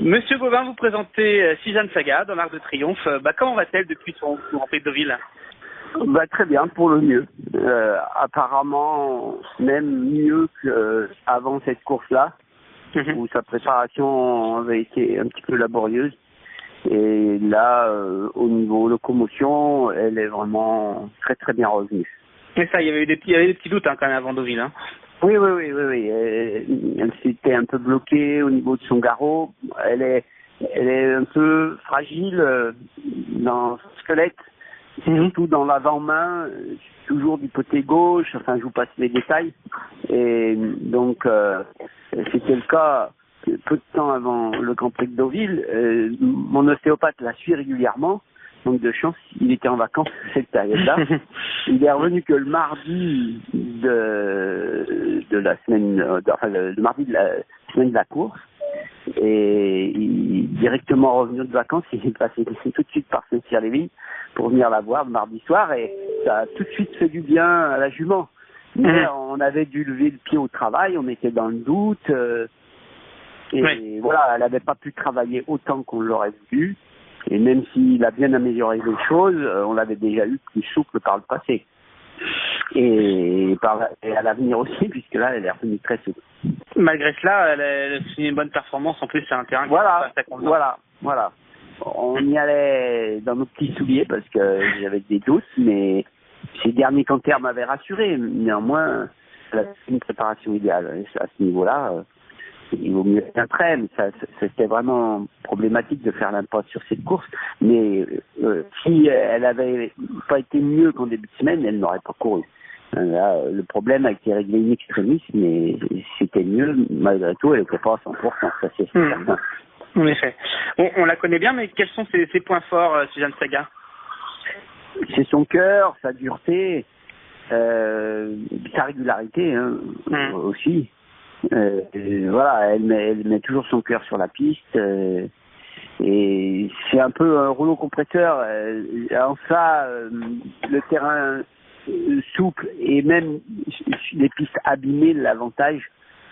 Monsieur Gauvin, vous présentez Suzanne Saga dans l'Arc de Triomphe. Comment va-t-elle depuis son Grand Prix de Deauville? Très bien, pour le mieux. Apparemment, même mieux qu'avant cette course-là, où sa préparation avait été un petit peu laborieuse. Et là, au niveau locomotion, elle est vraiment très très bien revenue. Mais ça, il y avait des petits doutes quand même avant Deauville. Oui. Elle s'était un peu bloquée au niveau de son garrot. Elle est un peu fragile dans son squelette, surtout dans l'avant-main, toujours du côté gauche. Enfin, je vous passe les détails. Et donc, c'était le cas peu de temps avant le Grand Prix de Deauville. Mon ostéopathe la suit régulièrement. Donc de chance, il était en vacances cette période-là. Il est revenu que le mardi de la semaine, le mardi de la semaine de la course. Et directement revenu de vacances, il est passé tout de suite par Saint-Cyr-les-Vignes pour venir la voir le mardi soir. Et ça a tout de suite fait du bien à la jument. Mais on avait dû lever le pied au travail, on était dans le doute. Et voilà, elle n'avait pas pu travailler autant qu'on l'aurait voulu. Et même s'il a bien amélioré les choses, on l'avait déjà eu plus souple par le passé. Et à l'avenir aussi, puisque là, elle est revenue très souple. Malgré cela, elle a signé une bonne performance. En plus, c'est un terrain qui Voilà. On y allait dans nos petits souliers parce que j'avais des doutes, mais ces derniers canters m'avaient rassuré. Néanmoins, elle a fait une préparation idéale. Et à ce niveau-là, il vaut mieux qu'un trait, mais c'était vraiment problématique de faire l'impasse sur cette course. Mais si elle avait pas été mieux qu'en début de semaine, elle n'aurait pas couru. Là, le problème a été réglé in extremis, mais c'était mieux. Malgré tout, elle n'était pas à 100%, ça c'est certain. En effet. On la connaît bien, mais quels sont ses points forts, Suzanne Saga? C'est son cœur, sa dureté, sa régularité aussi. Voilà, elle met toujours son cœur sur la piste et c'est un peu un rouleau compresseur. En ça, le terrain souple et même les pistes abîmées, l'avantage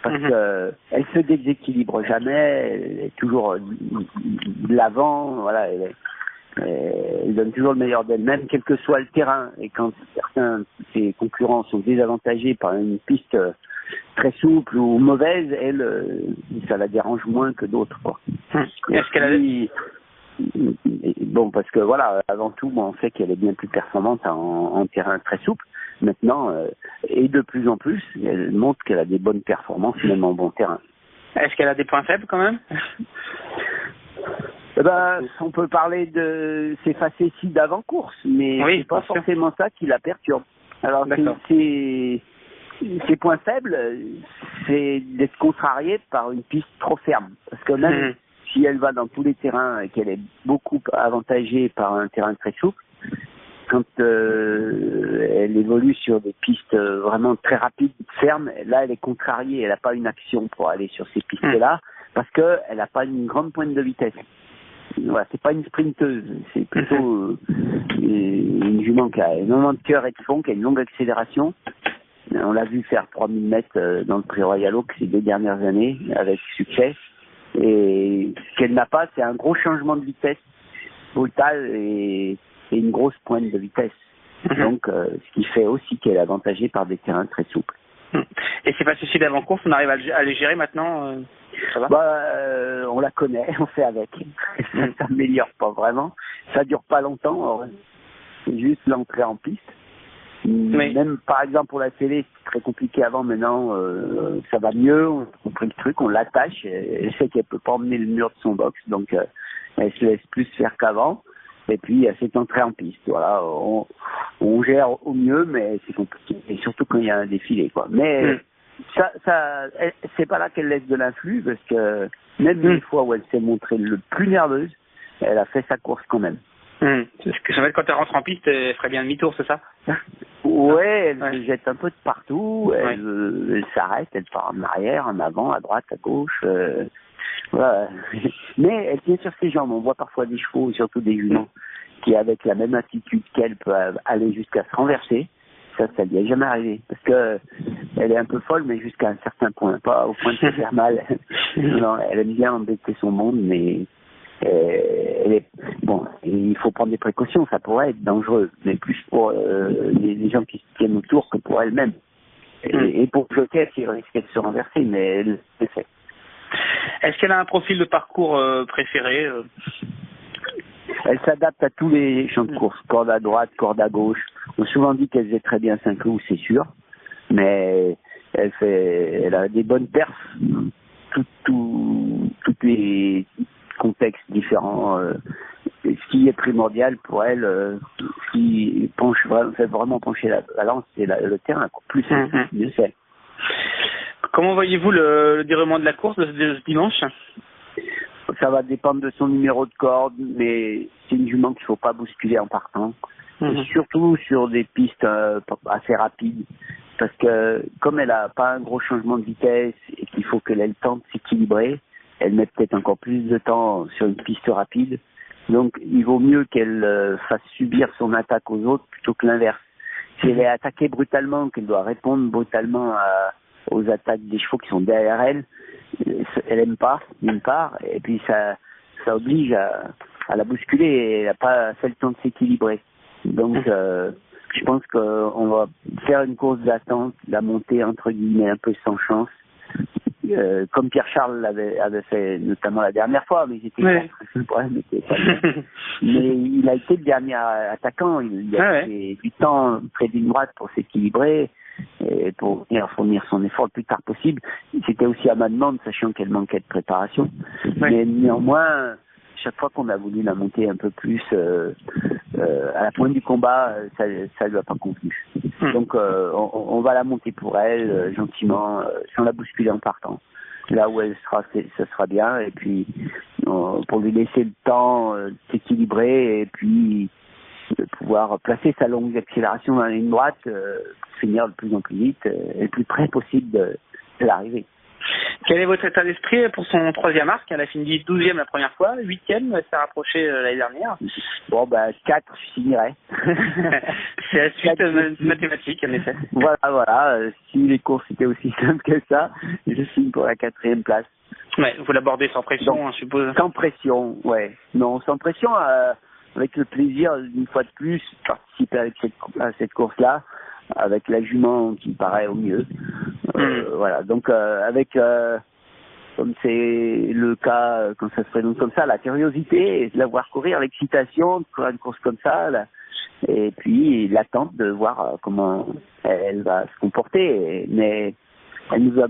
parce que elle se déséquilibre jamais, elle est toujours de l'avant. Voilà, elle donne toujours le meilleur d'elle-même, quel que soit le terrain. Et quand certains de ses concurrents sont désavantagés par une piste très souple ou mauvaise, elle, ça la dérange moins que d'autres, quoi. Est-ce qu'elle Bon, parce que voilà, avant tout, on sait qu'elle est bien plus performante en terrain très souple. Maintenant, et de plus en plus, elle montre qu'elle a des bonnes performances, même en bon terrain. Est-ce qu'elle a des points faibles quand même? On peut parler de ses facéties d'avant-course, mais c'est pas forcément ça qui la perturbe. Alors, ses points faibles, c'est d'être contrariée par une piste trop ferme. Parce que même si elle va dans tous les terrains et qu'elle est beaucoup avantagée par un terrain très souple, quand elle évolue sur des pistes vraiment très rapides, fermes, là elle est contrariée, elle n'a pas une action pour aller sur ces pistes-là, parce qu'elle n'a pas une grande pointe de vitesse. Voilà, c'est pas une sprinteuse, c'est plutôt une jument qui a énormément de cœur et de fond, qui a une longue accélération. On l'a vu faire 3000 mètres dans le Prix Royal Oak ces 2 dernières années avec succès. Et ce qu'elle n'a pas, c'est un gros changement de vitesse brutal et une grosse pointe de vitesse. Donc, ce qui fait aussi qu'elle est avantagée par des terrains très souples. Et c'est pas ceci d'avant-course, on arrive à les gérer maintenant, ça va? On la connaît, on fait avec. Ça s'améliore pas vraiment. Ça dure pas longtemps. C'est juste l'entrée en piste. Même par exemple pour la télé, c'est très compliqué avant. Maintenant, ça va mieux. On a compris le truc, on l'attache. Elle sait qu'elle peut pas emmener le mur de son box, donc elle se laisse plus faire qu'avant. Et puis cette entrée en piste, voilà, on gère au mieux, mais c'est compliqué. Et surtout quand il y a un défilé, quoi. Mais c'est pas là qu'elle laisse de l'influx, parce que même les fois où elle s'est montrée le plus nerveuse, elle a fait sa course quand même. C'est ce que ça veut dire, quand elle rentre en piste, elle ferait bien demi-tour, c'est ça? Ouais, elle se jette un peu de partout, elle s'arrête, elle part en arrière, en avant, à droite, à gauche. Voilà. Mais elle tient sur ses jambes. On voit parfois des chevaux, surtout des juments, qui avec la même attitude qu'elle peut aller jusqu'à se renverser. ça lui est jamais arrivé. Parce que elle est un peu folle, mais jusqu'à un certain point, pas au point de se faire mal. Non, elle aime bien embêter son monde, mais elle est bon. Il faut prendre des précautions, ça pourrait être dangereux, mais plus pour les gens qui se tiennent autour que pour elle-même. Et pour Joker qui risquait de se renverser, mais elle le fait. Est-ce qu'elle a un profil de parcours préféré Elle s'adapte à tous les champs de course, corde à droite, corde à gauche. On a souvent dit qu'elle faisait très bien 5 clous, c'est sûr, mais elle a des bonnes perfs, tous les contextes différents. Ce qui est primordial pour elle, ce qui fait vraiment pencher la balance, c'est le terrain. Plus c'est mieux c'est. Comment voyez-vous le déroulement de la course de ce dimanche? Ça va dépendre de son numéro de corde, mais c'est une jument qu'il ne faut pas bousculer en partant. Et surtout sur des pistes assez rapides, parce que comme elle n'a pas un gros changement de vitesse et qu'il faut qu'elle ait le temps de s'équilibrer, elle met peut-être encore plus de temps sur une piste rapide. Donc il vaut mieux qu'elle fasse subir son attaque aux autres plutôt que l'inverse. Si elle est attaquée brutalement, qu'elle doit répondre brutalement aux attaques des chevaux qui sont derrière elle, elle aime pas, d'une part, et puis ça oblige à la bousculer et elle n'a pas fait le temps de s'équilibrer. Donc je pense qu'on va faire une course d'attente, la montée entre guillemets un peu sans chance, comme Pierre-Charles avait fait notamment la dernière fois, mais le problème était pas bien. Mais il a été le dernier attaquant, il a fait du temps près d'une droite pour s'équilibrer et pour fournir son effort le plus tard possible. C'était aussi à ma demande, sachant qu'elle manquait de préparation. Mais néanmoins, chaque fois qu'on a voulu la monter un peu plus à la pointe du combat, ça lui a pas convenu. Donc on va la monter pour elle gentiment, sans la bousculer en partant. Là où elle sera, ça sera bien. Et puis pour lui laisser le temps de s'équilibrer et puis de pouvoir placer sa longue accélération dans la ligne droite pour finir de plus en plus vite et le plus près possible de l'arrivée. Quel est votre état d'esprit pour son 3e arc? Elle a fini 12e la première fois, 8e, elle s'est rapprochée l'année dernière. Bon, 4, je finirais. C'est la suite mathématique, en effet. Voilà. Si les courses étaient aussi simples que ça, je signe pour la 4e place. Ouais, vous l'abordez sans pression, je suppose. Sans pression, ouais. Non, sans pression, avec le plaisir, une fois de plus, participer à cette course-là, avec la jument qui paraît au mieux. Voilà, donc comme c'est le cas quand ça se présente comme ça, la curiosité et de la voir courir, l'excitation de courir une course comme ça, là, et puis l'attente de voir comment elle va se comporter. Mais elle nous a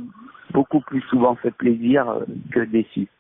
beaucoup plus souvent fait plaisir que déçu.